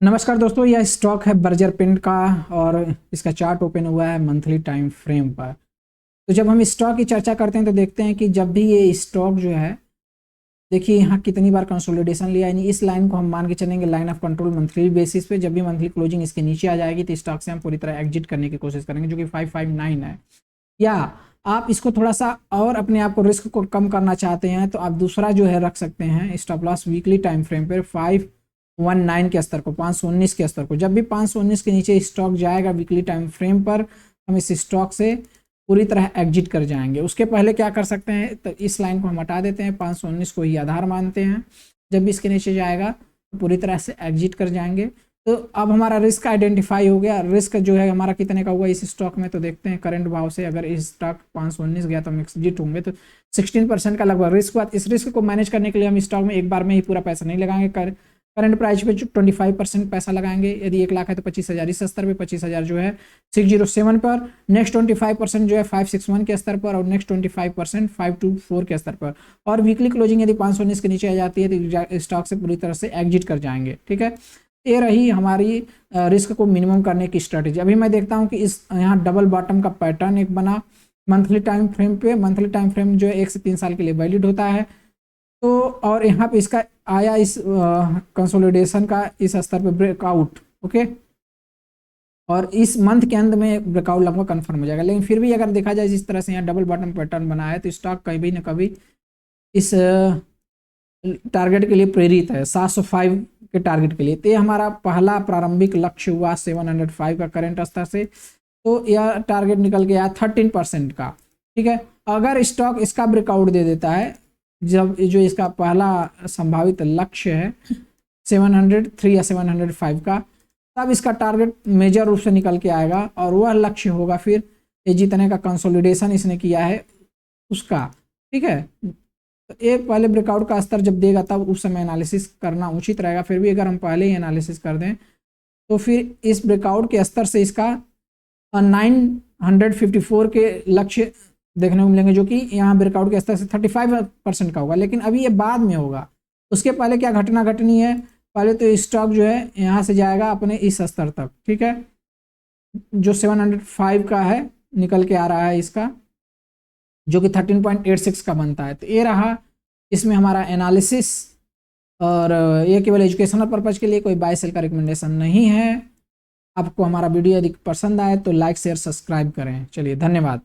नमस्कार दोस्तों, यह स्टॉक है बर्जर पेंट का और इसका चार्ट ओपन हुआ है मंथली टाइम फ्रेम पर। तो जब हम स्टॉक की चर्चा करते हैं तो देखते हैं कि जब भी ये स्टॉक जो है, देखिए यहाँ कितनी बार कंसोलिडेशन लिया, यानी इस लाइन को हम मान के चलेंगे line of control monthly basis पे। जब भी मंथली क्लोजिंग इसके नीचे आ जाएगी तो स्टॉक से हम पूरी तरह एग्जिट करने की कोशिश करेंगे, जो कि 559 है। या आप इसको थोड़ा सा और अपने आप को रिस्क को कम करना चाहते हैं तो आप दूसरा जो है रख सकते हैं stop loss weekly time frame पर 519 के स्तर को, 519 के स्तर को। जब भी 519 के नीचे स्टॉक जाएगा वीकली टाइम फ्रेम पर, हम इस स्टॉक से पूरी तरह एग्जिट कर जाएंगे। उसके पहले क्या कर सकते हैं, तो इस लाइन को हम हटा देते हैं, 519 को ही आधार मानते हैं। जब भी इसके नीचे जाएगा तो पूरी तरह से एग्जिट कर जाएंगे। तो अब हमारा रिस्क आइडेंटिफाई हो गया। रिस्क जो है हमारा कितने का हुआ इस स्टॉक में, तो देखते हैं करंट भाव से अगर इस स्टॉक 519 गया तो हम एग्जिट होंगे, तो 16% का लगभग रिस्क हुआ। इस रिस्क को मैनेज करने के लिए हम स्टॉक में एक बार में ही पूरा पैसा नहीं लगाएंगे, करंट प्राइस पे 25% पैसा लगाएंगे। यदि 1 लाख है तो 25,000 इस स्तर पे, 25,000 जो है 607 पर, नेक्स्ट 25% जो है 561 के स्तर पर, और नेक्स्ट 25% 524 के स्तर पर। और वीकली क्लोजिंग यदि 519 के नीचे आ जाती है तो स्टॉक से पूरी तरह से एग्जिट कर जाएंगे। ठीक है, ये रही हमारी रिस्क को मिनिमम करने की स्ट्रेटेजी। अभी मैं देखता हूँ कि इस यहाँ डबल बॉटम का पैटर्न एक बना मंथली टाइम फ्रेम पे। मंथली टाइम फ्रेम जो है 1 से 3 साल के लिए वैलिड होता है। तो और यहाँ पे इसका आया इस कंसोलिडेशन का इस स्तर पे ब्रेकआउट। ओके, और इस मंथ के अंत में ब्रेकआउट लगभग कंफर्म हो जाएगा। लेकिन फिर भी अगर देखा जाए जिस तरह से यहाँ डबल बॉटम पैटर्न बना है तो स्टॉक कभी न कभी इस टारगेट के लिए प्रेरित है, 705 के टारगेट के लिए। तो ये हमारा पहला प्रारंभिक लक्ष्य हुआ 705 का करंट स्तर से। तो यह टारगेट निकल के आया 13% का। ठीक है, अगर स्टॉक इसका ब्रेकआउट दे देता है, जब जो इसका पहला संभावित लक्ष्य है 703 या 705 का, तब इसका टारगेट मेजर रूप से निकल के आएगा और वह लक्ष्य होगा फिर ये जितने का कंसोलिडेशन इसने किया है उसका। ठीक है, तो ये पहले ब्रेकआउट का स्तर जब देगा तब उस समय एनालिसिस करना उचित रहेगा। फिर भी अगर हम पहले ही एनालिसिस कर दें तो फिर इस ब्रेकआउट के स्तर से इसका 954 के लक्ष्य देखने को मिलेंगे, जो कि यहाँ ब्रेकआउट के स्तर से 35% का होगा। लेकिन अभी ये बाद में होगा। उसके पहले क्या घटना घटनी है, पहले तो स्टॉक जो है यहाँ से जाएगा अपने इस स्तर तक। ठीक है, जो 705 का है निकल के आ रहा है इसका, जो कि 13.86 का बनता है। तो ये रहा इसमें हमारा एनालिसिस, और ये केवल एजुकेशनल पर्पज़ के लिए, कोई बाय सेल का रिकमेंडेशन नहीं है। आपको हमारा वीडियो यदि पसंद आए तो लाइक शेयर सब्सक्राइब करें। चलिए, धन्यवाद।